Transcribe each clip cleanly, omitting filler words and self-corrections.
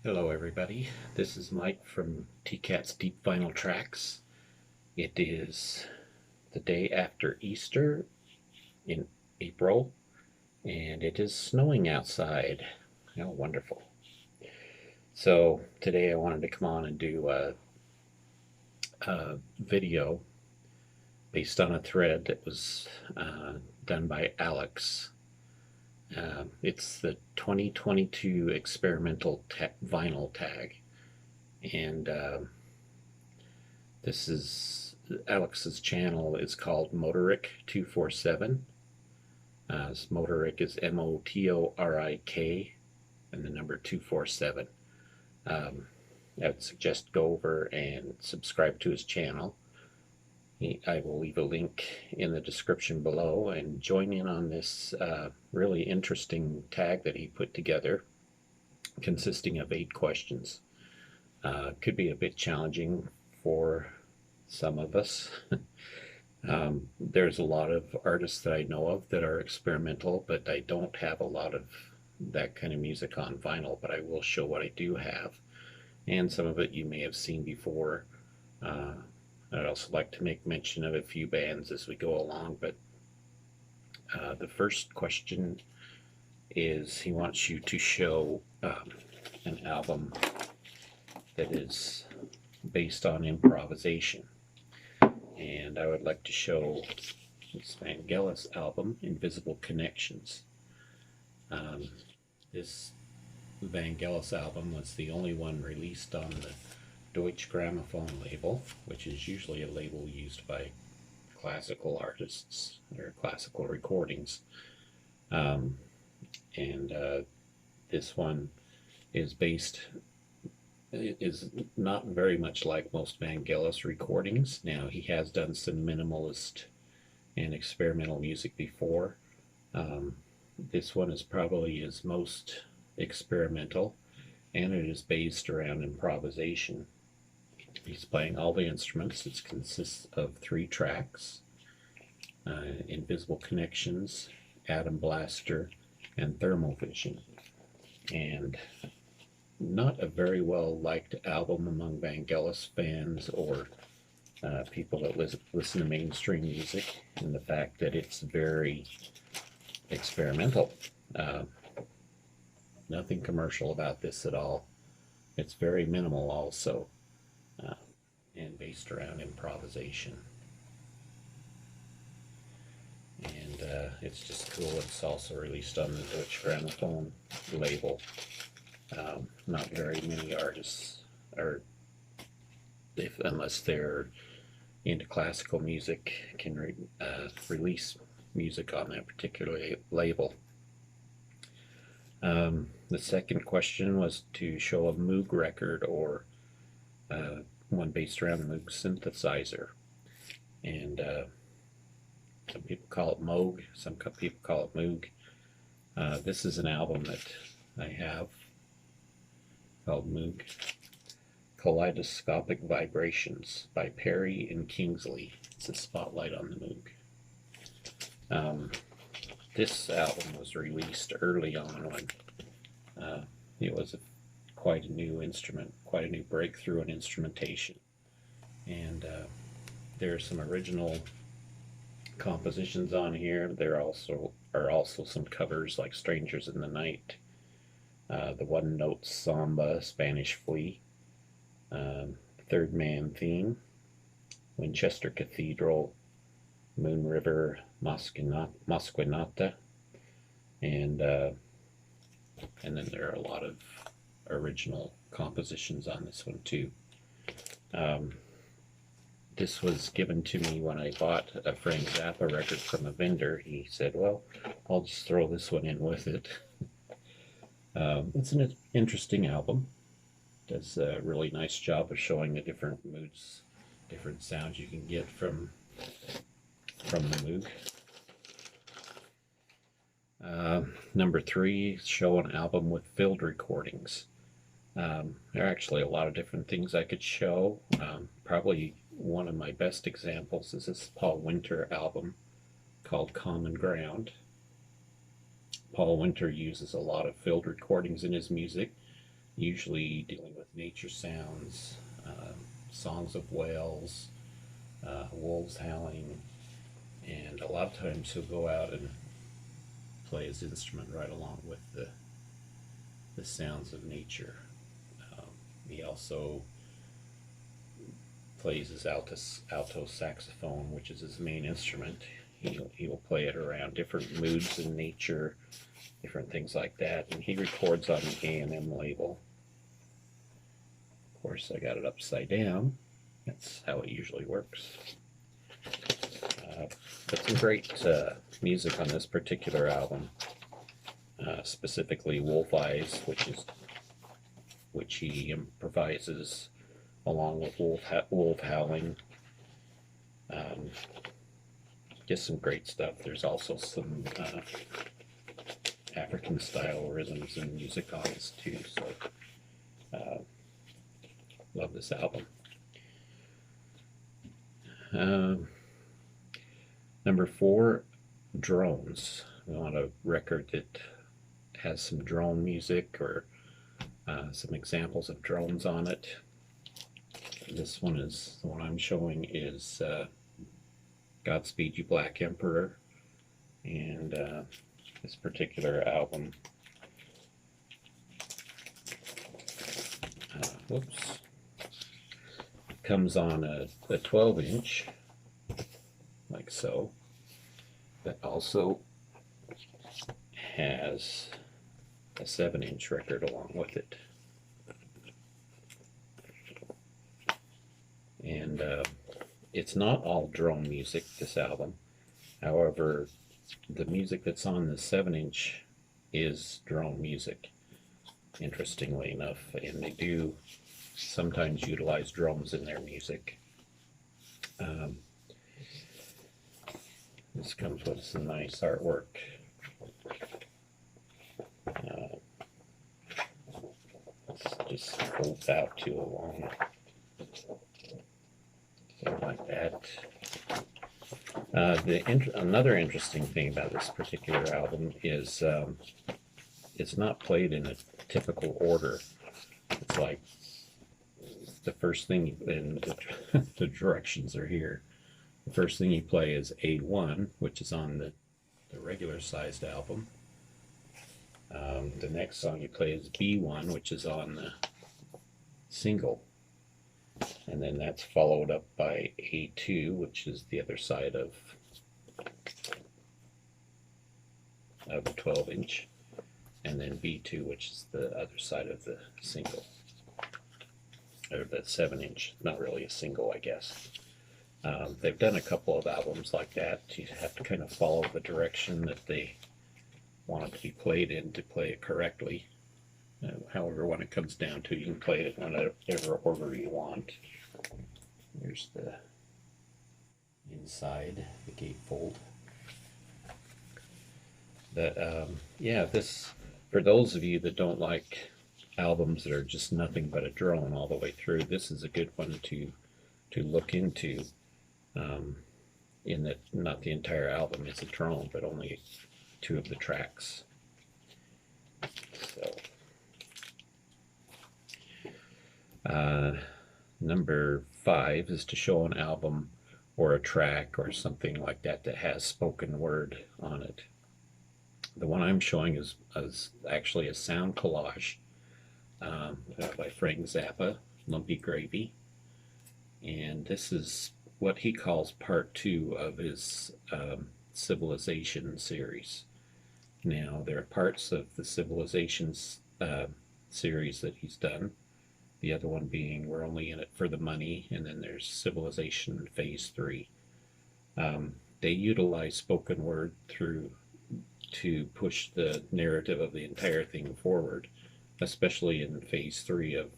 Hello everybody, this is Mike from TCAT's Deep Vinyl Tracks. It is the day after Easter in April, and it is snowing outside. How wonderful. So today I wanted to come on and do a video based on a thread that was done by Alex. It's the 2022 experimental vinyl tag, and this is Alex's channel is called Motorik247. Motorik is Motorik, and the number 247. I would suggest go over and subscribe to his channel. I will leave a link in the description below, and join in on this really interesting tag that he put together, consisting of 8 questions. Could be a bit challenging for some of us. There's a lot of artists that I know of that are experimental, but I don't have a lot of that kind of music on vinyl, but I will show what I do have. And some of it you may have seen before. I'd also like to make mention of a few bands as we go along, but the first question is he wants you to show an album that is based on improvisation. And I would like to show this Vangelis album, Invisible Connections. This Vangelis album was the only one released on the Deutsche Grammophon label, which is usually a label used by classical artists or classical recordings. This one is not very much like most Vangelis recordings. Now, he has done some minimalist and experimental music before. This one is probably his most experimental, and it is based around improvisation. He's playing all the instruments. It consists of 3 tracks: Invisible Connections, Atom Blaster, and Thermal Vision. And not a very well liked album among Vangelis fans or people that listen to mainstream music, in the fact that it's very experimental. Nothing commercial about this at all. It's very minimal also, and based around improvisation. And it's just cool. It's also released on the Deutsche Grammophon label. Not very many artists are, unless they're into classical music, can release music on that particular label. The second question was to show a Moog record, or one based around the Moog synthesizer. And some people call it Moog, some people call it Moog. This is an album that I have called Moog Kaleidoscopic Vibrations by Perry and Kingsley. It's a spotlight on the Moog. This album was released early on when it was quite a new instrument, quite a new breakthrough in instrumentation. And there are some original compositions on here. There are also some covers like Strangers in the Night, the One Note Samba, Spanish Flea, Third Man Theme, Winchester Cathedral, Moon River, Mosquinata, and then there are a lot of original compositions on this one too. This was given to me when I bought a Frank Zappa record from a vendor. He said, well, I'll just throw this one in with it. It's an interesting album. Does a really nice job of showing the different moods, different sounds you can get from the Moog. Number 3, show an album with field recordings. There are actually a lot of different things I could show. Probably one of my best examples is this Paul Winter album called Common Ground. Paul Winter uses a lot of field recordings in his music. usually dealing with nature sounds, songs of whales, wolves howling, and a lot of times he'll go out and play his instrument right along with the sounds of nature. He also plays his alto saxophone, which is his main instrument. He will play it around different moods in nature, different things like that, and he records on the A&M label. Of course, I got it upside down. That's how it usually works. But some great music on this particular album, specifically Wolf Eyes, which he improvises along with wolf howling. Just some great stuff. There's also some African style rhythms and music on this too, so love this album. Number 4, drones. We want a record that has some drone music or some examples of drones on it. This one is, the one I'm showing is Godspeed You Black Emperor, and this particular album, comes on a 12-inch, like so, but also has a 7-inch record along with it. And it's not all drone music, this album. However, the music that's on the 7-inch is drone music, interestingly enough, and they do sometimes utilize drums in their music. This comes with some nice artwork. This just folds out to a long thing like that. Another interesting thing about this particular album is it's not played in a typical order. It's like the first thing, and the directions are here. The first thing you play is A1, which is on the regular sized album. The next song you play is B1, which is on the single. And then that's followed up by A2, which is the other side of the 12-inch. And then B2, which is the other side of the single. Or the 7-inch, not really a single, I guess. They've done a couple of albums like that. You have to kind of follow the direction that they want it to be played in to play it correctly. However, when it comes down to it, you can play it in whatever order you want. Here's the inside, the gatefold. But yeah, this, for those of you that don't like albums that are just nothing but a drone all the way through, this is a good one to look into. In that not the entire album is a drone, but only 2 of the tracks. So number 5 is to show an album or a track or something like that that has spoken word on it. The one I'm showing is actually a sound collage by Frank Zappa, Lumpy Gravy, and this is what he calls part 2 of his Civilization series. Now, there are parts of the Civilizations series that he's done. The other one being We're Only in It for the Money, and then there's Civilization Phase 3. They utilize spoken word to push the narrative of the entire thing forward, especially in Phase 3 of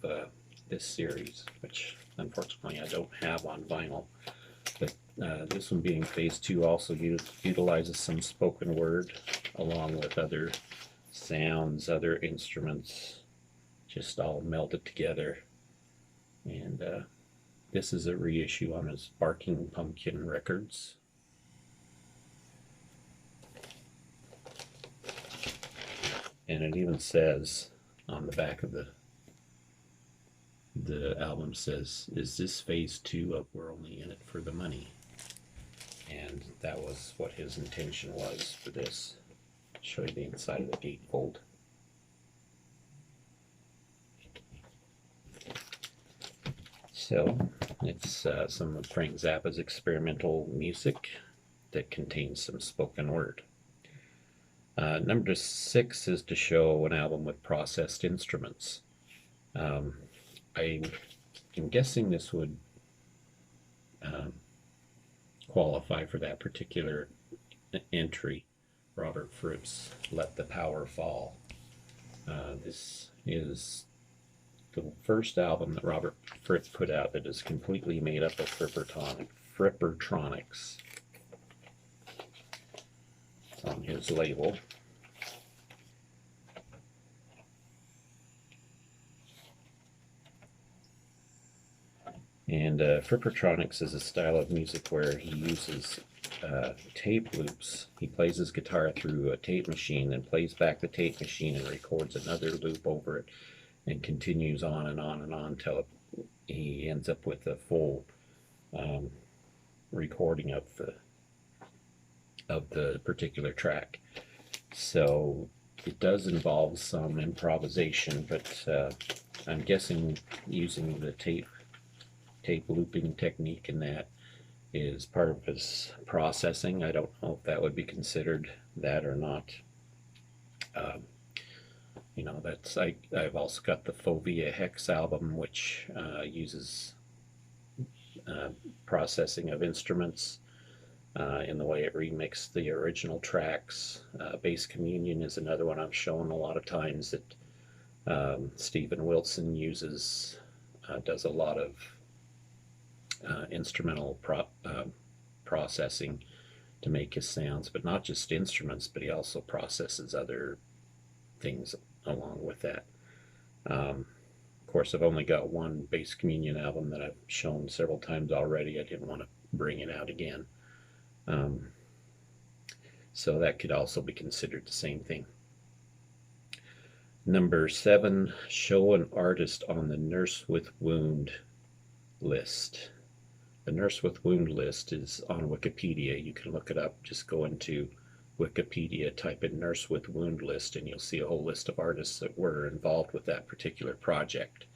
this series, which unfortunately I don't have on vinyl. But this one being Phase 2 also utilizes some spoken word along with other sounds, other instruments, just all melded together. And this is a reissue on his Barking Pumpkin Records. And it even says on the back of the the album says, "Is this phase 2 of We're Only in It for the Money?" And that was what his intention was for this. I'll show you the inside of the gatefold. So it's some of Frank Zappa's experimental music that contains some spoken word. Number 6 is to show an album with processed instruments. I'm guessing this would qualify for that particular entry. Robert Fripp's Let the Power Fall. This is the first album that Robert Fripp put out that is completely made up of Frippertronics. It's on his label. And Frippertronics is a style of music where he uses tape loops. He plays his guitar through a tape machine, then plays back the tape machine and records another loop over it, and continues on and on and on till he ends up with a full recording of the particular track. So it does involve some improvisation, but I'm guessing using the tape looping technique in that is part of his processing. I don't know if that would be considered that or not. You know, that's I've also got the Fovea Hex album, which uses processing of instruments in the way it remixed the original tracks. Bass Communion is another one I've shown a lot of times that Stephen Wilson uses, does a lot of instrumental processing to make his sounds, but not just instruments, but he also processes other things along with that. Of course, I've only got one Bass Communion album that I've shown several times already. I didn't want to bring it out again. So that could also be considered the same thing. Number 7, show an artist on the Nurse with Wound list. The Nurse with Wound list is on Wikipedia. You can look it up. Just go into Wikipedia, type in Nurse with Wound list, and you'll see a whole list of artists that were involved with that particular project.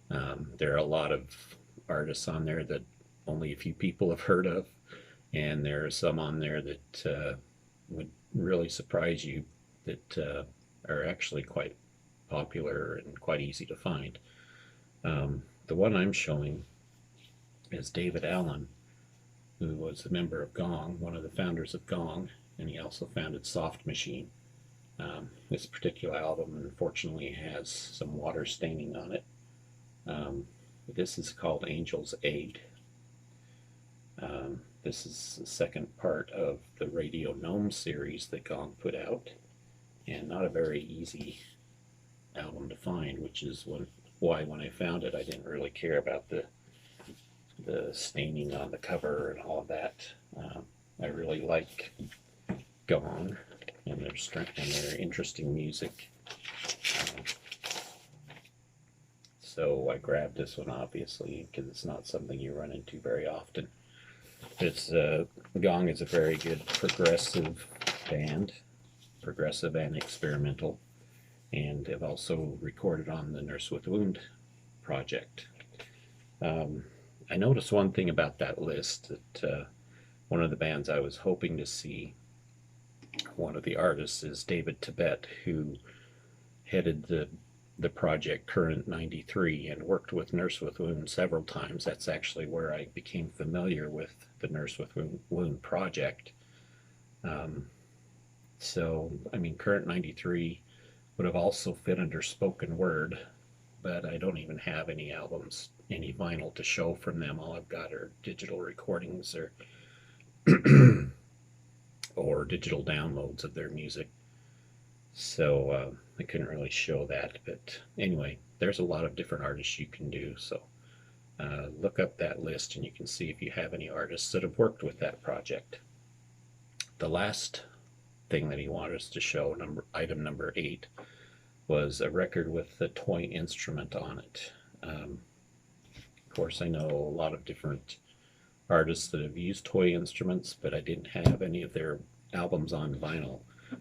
There are a lot of artists on there that only a few people have heard of, and there are some on there that would really surprise you that are actually quite popular and quite easy to find. The one I'm showing is David Allen, who was a member of Gong, one of the founders of Gong, and he also founded Soft Machine. This particular album unfortunately has some water staining on it. This is called Angel's Aid. This is the second part of the Radio Gnome series that Gong put out, and not a very easy album to find, which is why when I found it I didn't really care about the staining on the cover and all of that. I really like Gong and their strength and their interesting music. So I grabbed this one obviously because it's not something you run into very often. It's Gong is a very good progressive band, progressive and experimental, and they've also recorded on the Nurse with Wound project. I noticed one thing about that list, that one of the bands I was hoping to see, one of the artists is David Tibet, who headed the project Current 93 and worked with Nurse with Wound several times. That's actually where I became familiar with the Nurse with Wound project. So, I mean, Current 93 would have also fit under spoken word, but I don't even have any albums, any vinyl to show from them. All I've got are digital recordings or or digital downloads of their music. So I couldn't really show that, but anyway, there's a lot of different artists you can do. So look up that list and you can see if you have any artists that have worked with that project. The last thing that he wanted us to show, item number 8, was a record with the toy instrument on it. Of course, I know a lot of different artists that have used toy instruments, but I didn't have any of their albums on vinyl.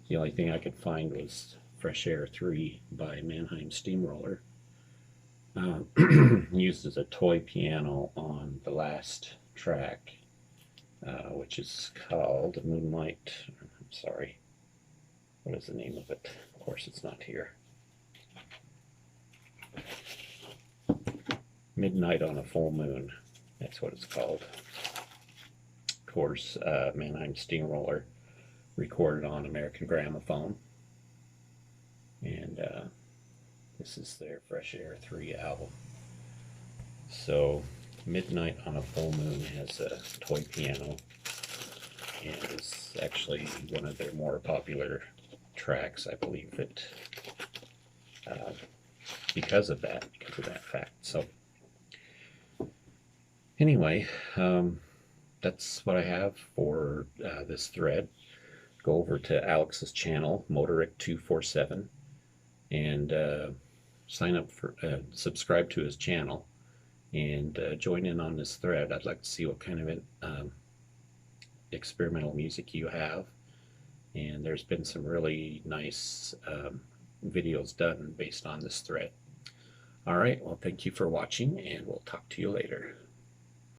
The only thing I could find was Fresh Air 3 by Mannheim Steamroller, used as a toy piano on the last track, which is called Moonlight. I'm sorry, what is the name of it? Of course, it's not here. Midnight on a Full Moon. That's what it's called. Of course, Mannheim Steamroller recorded on American Gramophone. And this is their Fresh Air 3 album. So, Midnight on a Full Moon has a toy piano, and it's actually one of their more popular tracks, I believe, that because of that fact. So, anyway, that's what I have for this thread. Go over to Alex's channel, Motorik247, and sign up for, subscribe to his channel, and join in on this thread. I'd like to see what kind of experimental music you have. And there's been some really nice videos done based on this thread. All right, well, thank you for watching, and we'll talk to you later.